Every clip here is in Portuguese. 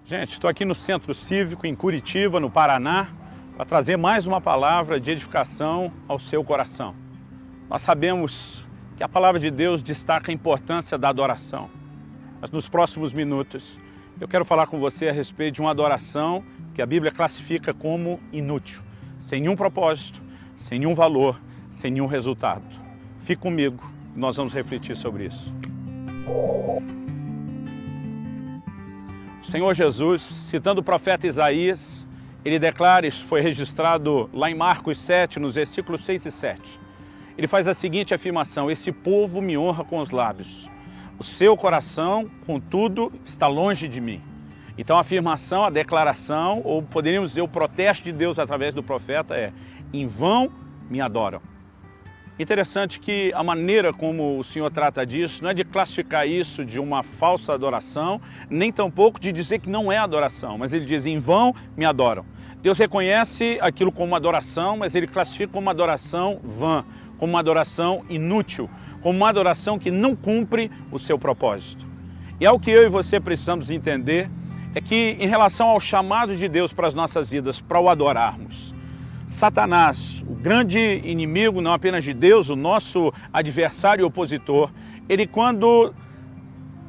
Gente, estou aqui no Centro Cívico, em Curitiba, no Paraná, para trazer mais uma palavra de edificação ao seu coração. Nós sabemos que a palavra de Deus destaca a importância da adoração, mas nos próximos minutos eu quero falar com você a respeito de uma adoração que a Bíblia classifica como inútil, sem nenhum propósito, sem nenhum valor, sem nenhum resultado. Fique comigo, nós vamos refletir sobre isso. O Senhor Jesus, citando o profeta Isaías, ele declara, isso foi registrado lá em Marcos 7, nos versículos 6 e 7. Ele faz a seguinte afirmação: esse povo me honra com os lábios, o seu coração, contudo, está longe de mim. Então a afirmação, a declaração, ou poderíamos dizer o protesto de Deus através do profeta é: em vão me adoram. Interessante que a maneira como o Senhor trata disso não é de classificar isso de uma falsa adoração, nem tampouco de dizer que não é adoração, mas ele diz: em vão me adoram. Deus reconhece aquilo como adoração, mas ele classifica como uma adoração vã, como uma adoração inútil, como uma adoração que não cumpre o seu propósito. E é o que eu e você precisamos entender, é que em relação ao chamado de Deus para as nossas vidas, para o adorarmos, Satanás, o grande inimigo não apenas de Deus, o nosso adversário e opositor, ele quando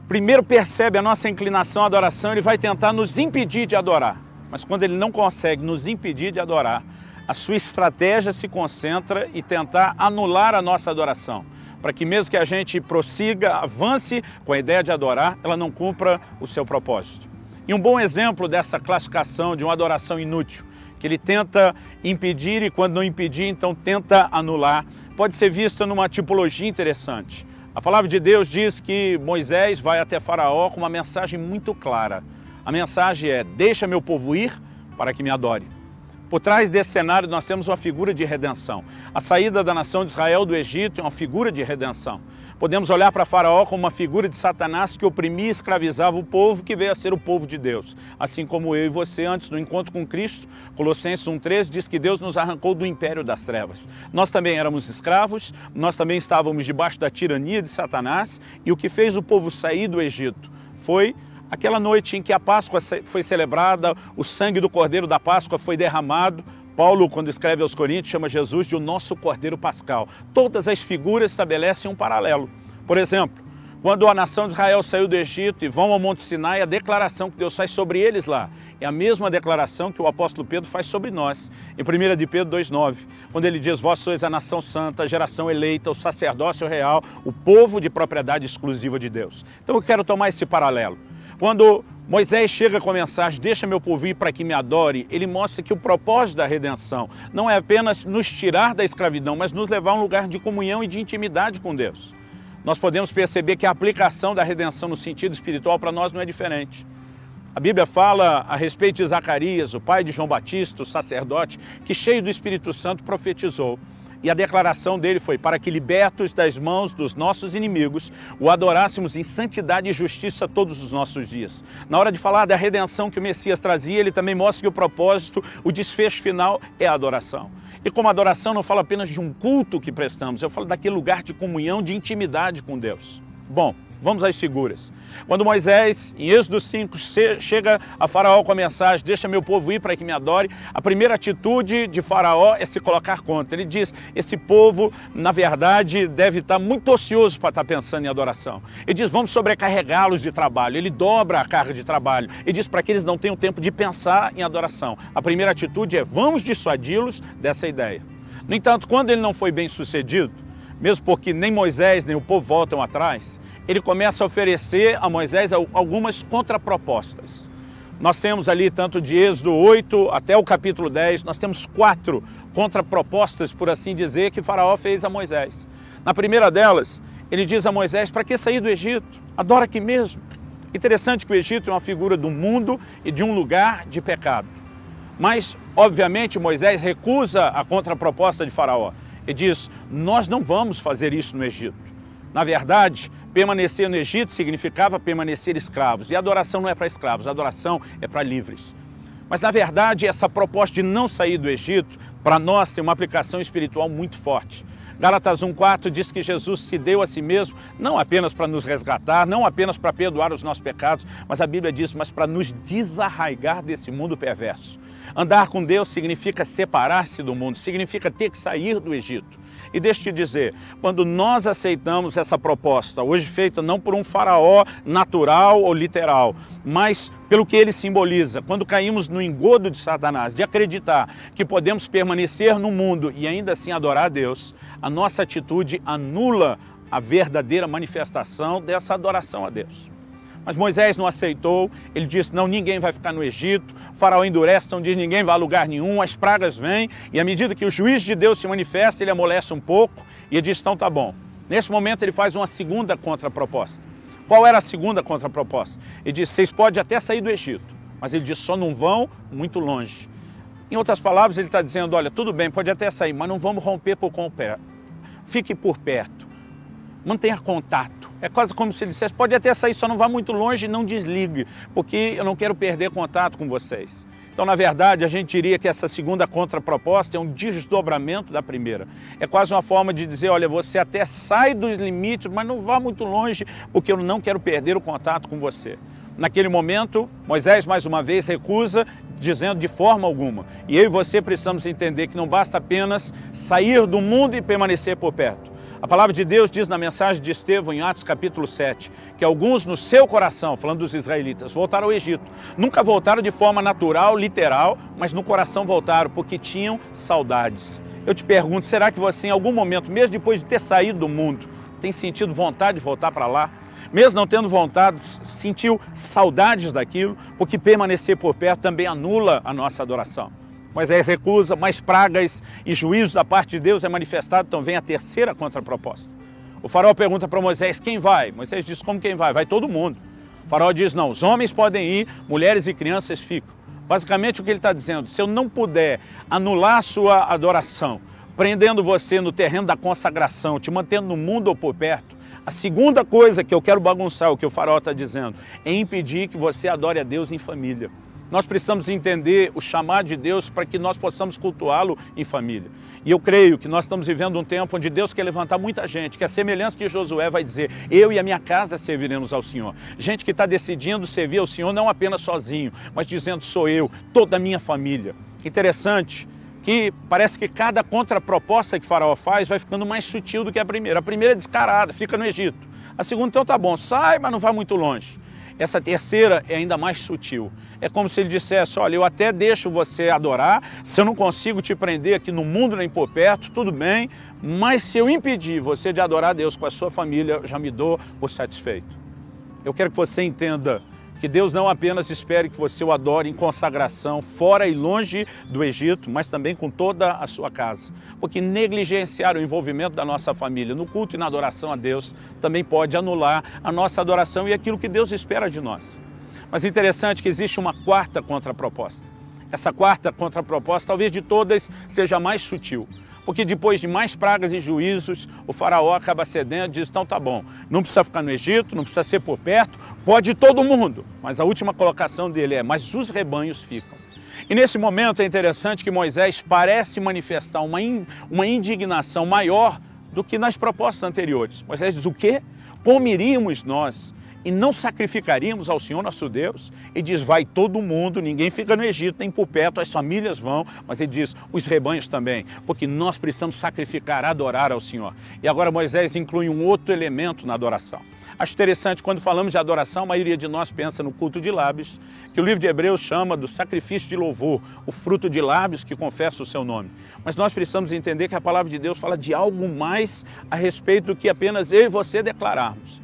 primeiro percebe a nossa inclinação à adoração, ele vai tentar nos impedir de adorar. Mas quando ele não consegue nos impedir de adorar, a sua estratégia se concentra em tentar anular a nossa adoração, para que mesmo que a gente prossiga, avance com a ideia de adorar, ela não cumpra o seu propósito. E um bom exemplo dessa classificação de uma adoração inútil, que ele tenta impedir e quando não impedir, então tenta anular, pode ser vista numa tipologia interessante. A palavra de Deus diz que Moisés vai até Faraó com uma mensagem muito clara. A mensagem é: deixa meu povo ir para que me adore. Por trás desse cenário nós temos uma figura de redenção. A saída da nação de Israel do Egito é uma figura de redenção. Podemos olhar para Faraó como uma figura de Satanás que oprimia e escravizava o povo que veio a ser o povo de Deus. Assim como eu e você, antes do encontro com Cristo, Colossenses 1,13 diz que Deus nos arrancou do império das trevas. Nós também éramos escravos, nós também estávamos debaixo da tirania de Satanás, e o que fez o povo sair do Egito foi aquela noite em que a Páscoa foi celebrada, o sangue do Cordeiro da Páscoa foi derramado. Paulo, quando escreve aos Coríntios, chama Jesus de o nosso Cordeiro Pascal. Todas as figuras estabelecem um paralelo. Por exemplo, quando a nação de Israel saiu do Egito e vão ao Monte Sinai, a declaração que Deus faz sobre eles lá é a mesma declaração que o apóstolo Pedro faz sobre nós, em 1 de Pedro 2,9, quando ele diz: vós sois a nação santa, a geração eleita, o sacerdócio real, o povo de propriedade exclusiva de Deus. Então eu quero tomar esse paralelo. Quando Moisés chega com a mensagem: deixa meu povo ir para que me adore, ele mostra que o propósito da redenção não é apenas nos tirar da escravidão, mas nos levar a um lugar de comunhão e de intimidade com Deus. Nós podemos perceber que a aplicação da redenção no sentido espiritual para nós não é diferente. A Bíblia fala a respeito de Zacarias, o pai de João Batista, o sacerdote, que cheio do Espírito Santo profetizou. E a declaração dele foi: para que, libertos das mãos dos nossos inimigos, o adorássemos em santidade e justiça todos os nossos dias. Na hora de falar da redenção que o Messias trazia, ele também mostra que o propósito, o desfecho final é a adoração. E como adoração não fala apenas de um culto que prestamos, eu falo daquele lugar de comunhão, de intimidade com Deus. Bom, vamos às figuras. Quando Moisés, em Êxodo 5, chega a Faraó com a mensagem: deixa meu povo ir para que me adore, a primeira atitude de Faraó é se colocar contra. Ele diz: esse povo, na verdade, deve estar muito ocioso para estar pensando em adoração. Ele diz: vamos sobrecarregá-los de trabalho. Ele dobra a carga de trabalho. Ele diz para que eles não tenham tempo de pensar em adoração. A primeira atitude é: vamos dissuadi-los dessa ideia. No entanto, quando ele não foi bem sucedido, mesmo porque nem Moisés nem o povo voltam atrás, ele começa a oferecer a Moisés algumas contrapropostas. Nós temos ali, tanto de Êxodo 8 até o capítulo 10, nós temos 4 contrapropostas, por assim dizer, que Faraó fez a Moisés. Na primeira delas, ele diz a Moisés: para que sair do Egito? Adora aqui mesmo. Interessante que o Egito é uma figura do mundo e de um lugar de pecado. Mas, obviamente, Moisés recusa a contraproposta de Faraó. Ele diz: nós não vamos fazer isso no Egito. Na verdade, permanecer no Egito significava permanecer escravos. E a adoração não é para escravos, a adoração é para livres. Mas, na verdade, essa proposta de não sair do Egito, para nós, tem uma aplicação espiritual muito forte. Gálatas 1,4 diz que Jesus se deu a si mesmo, não apenas para nos resgatar, não apenas para perdoar os nossos pecados, mas a Bíblia diz, mas para nos desarraigar desse mundo perverso. Andar com Deus significa separar-se do mundo, significa ter que sair do Egito. E deixa eu te dizer, quando nós aceitamos essa proposta, hoje feita não por um faraó natural ou literal, mas pelo que ele simboliza, quando caímos no engodo de Satanás, de acreditar que podemos permanecer no mundo e ainda assim adorar a Deus, a nossa atitude anula a verdadeira manifestação dessa adoração a Deus. Mas Moisés não aceitou, ele disse, não, ninguém vai ficar no Egito, o faraó endurece, então diz, ninguém vai a lugar nenhum, as pragas vêm, e à medida que o juízo de Deus se manifesta, ele amolece um pouco, e ele diz, então tá bom. Nesse momento ele faz uma segunda contraproposta. Qual era a segunda contraproposta? Ele diz, vocês podem até sair do Egito, mas ele diz, só não vão muito longe. Em outras palavras, ele está dizendo, olha, tudo bem, pode até sair, mas não vamos romper por completo. Fique por perto, mantenha contato. É quase como se ele dissesse, pode até sair, só não vá muito longe e não desligue, porque eu não quero perder contato com vocês. Então, na verdade, a gente diria que essa segunda contraproposta é um desdobramento da primeira. É quase uma forma de dizer, olha, você até sai dos limites, mas não vá muito longe, porque eu não quero perder o contato com você. Naquele momento, Moisés, mais uma vez, recusa, dizendo de forma alguma. E eu e você precisamos entender que não basta apenas sair do mundo e permanecer por perto. A palavra de Deus diz na mensagem de Estevão, em Atos capítulo 7, que alguns no seu coração, falando dos israelitas, voltaram ao Egito. Nunca voltaram de forma natural, literal, mas no coração voltaram, porque tinham saudades. Eu te pergunto, será que você em algum momento, mesmo depois de ter saído do mundo, tem sentido vontade de voltar para lá? Mesmo não tendo vontade, sentiu saudades daquilo, porque permanecer por perto também anula a nossa adoração. Moisés recusa, mais pragas e juízos da parte de Deus é manifestado, então vem a terceira contraproposta. O faraó pergunta para Moisés, quem vai? Moisés diz, como quem vai? Vai todo mundo. O faraó diz, não, os homens podem ir, mulheres e crianças ficam. Basicamente o que ele está dizendo, se eu não puder anular a sua adoração, prendendo você no terreno da consagração, te mantendo no mundo ou por perto, a segunda coisa que eu quero bagunçar, o que o faraó está dizendo, é impedir que você adore a Deus em família. Nós precisamos entender o chamado de Deus para que nós possamos cultuá-lo em família. E eu creio que nós estamos vivendo um tempo onde Deus quer levantar muita gente, que a semelhança de Josué vai dizer, eu e a minha casa serviremos ao Senhor. Gente que está decidindo servir ao Senhor não apenas sozinho, mas dizendo, sou eu, toda a minha família. Interessante que parece que cada contraproposta que o faraó faz vai ficando mais sutil do que a primeira. A primeira é descarada, fica no Egito. A segunda, então tá bom, sai, mas não vai muito longe. Essa terceira é ainda mais sutil. É como se ele dissesse, olha, eu até deixo você adorar, se eu não consigo te prender aqui no mundo nem por perto, tudo bem, mas se eu impedir você de adorar a Deus com a sua família, eu já me dou por satisfeito. Eu quero que você entenda que Deus não apenas espere que você o adore em consagração, fora e longe do Egito, mas também com toda a sua casa. Porque negligenciar o envolvimento da nossa família no culto e na adoração a Deus também pode anular a nossa adoração e aquilo que Deus espera de nós. Mas interessante que existe uma quarta contraproposta. Essa quarta contraproposta, talvez de todas, seja a mais sutil. Porque depois de mais pragas e juízos, o faraó acaba cedendo e diz, então tá bom, não precisa ficar no Egito, não precisa ser por perto, pode ir todo mundo. Mas a última colocação dele é, mas os rebanhos ficam. E nesse momento é interessante que Moisés parece manifestar uma indignação maior do que nas propostas anteriores. Moisés diz, o quê? Como iríamos nós e não sacrificaríamos ao Senhor nosso Deus? Ele diz, vai todo mundo, ninguém fica no Egito, nem por perto, as famílias vão, mas ele diz, os rebanhos também, porque nós precisamos sacrificar, adorar ao Senhor. E agora Moisés inclui um outro elemento na adoração. Acho interessante, quando falamos de adoração, a maioria de nós pensa no culto de lábios, que o livro de Hebreus chama do sacrifício de louvor, o fruto de lábios que confessa o seu nome. Mas nós precisamos entender que a palavra de Deus fala de algo mais a respeito do que apenas eu e você declararmos.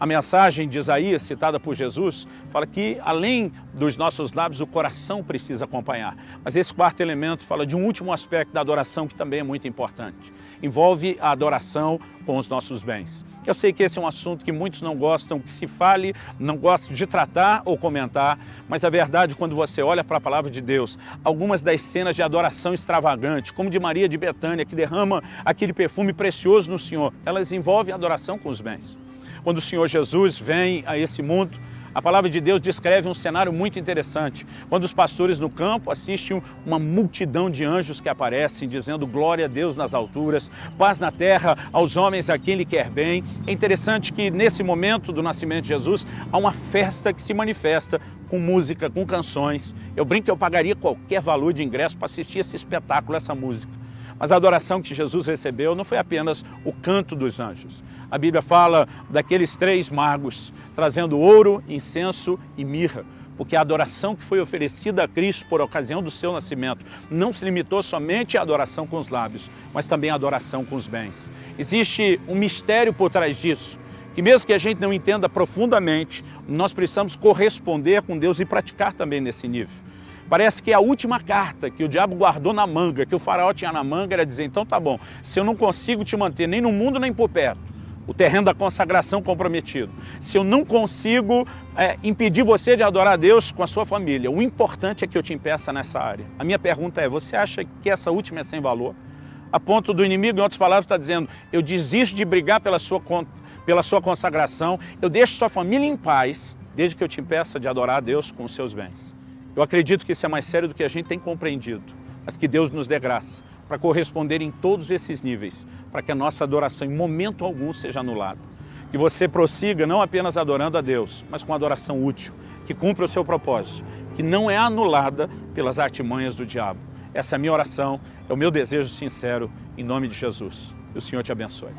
A mensagem de Isaías, citada por Jesus, fala que, além dos nossos lábios, o coração precisa acompanhar. Mas esse quarto elemento fala de um último aspecto da adoração que também é muito importante. Envolve a adoração com os nossos bens. Eu sei que esse é um assunto que muitos não gostam que se fale, não gostam de tratar ou comentar, mas a verdade, quando você olha para a palavra de Deus, algumas das cenas de adoração extravagante, como de Maria de Betânia, que derrama aquele perfume precioso no Senhor, elas envolvem a adoração com os bens. Quando o Senhor Jesus vem a esse mundo, A palavra de Deus descreve um cenário muito interessante, quando os pastores no campo assistem uma multidão de anjos que aparecem, dizendo glória a Deus nas alturas, paz na terra aos homens a quem Ele quer bem. É interessante que nesse momento do nascimento de Jesus, há uma festa que se manifesta com música, com canções. Eu brinco que eu pagaria qualquer valor de ingresso para assistir esse espetáculo, essa música. Mas a adoração que Jesus recebeu não foi apenas o canto dos anjos. A Bíblia fala daqueles 3 magos trazendo ouro, incenso e mirra, porque a adoração que foi oferecida a Cristo por ocasião do seu nascimento não se limitou somente à adoração com os lábios, mas também à adoração com os bens. Existe um mistério por trás disso, que mesmo que a gente não entenda profundamente, nós precisamos corresponder com Deus e praticar também nesse nível. Parece que a última carta que o diabo guardou na manga, que o faraó tinha na manga, era dizer, então tá bom, se eu não consigo te manter nem no mundo nem por perto, o terreno da consagração comprometido, se eu não consigo impedir você de adorar a Deus com a sua família, o importante é que eu te impeça nessa área. A minha pergunta é, você acha que essa última é sem valor? A ponto do inimigo, em outras palavras, está dizendo, eu desisto de brigar pela sua consagração, eu deixo sua família em paz, desde que eu te impeça de adorar a Deus com os seus bens. Eu acredito que isso é mais sério do que a gente tem compreendido, mas que Deus nos dê graça para corresponder em todos esses níveis, para que a nossa adoração em momento algum seja anulada. Que você prossiga não apenas adorando a Deus, mas com adoração útil, que cumpra o seu propósito, que não é anulada pelas artimanhas do diabo. Essa é a minha oração, é o meu desejo sincero, em nome de Jesus. Que o Senhor te abençoe.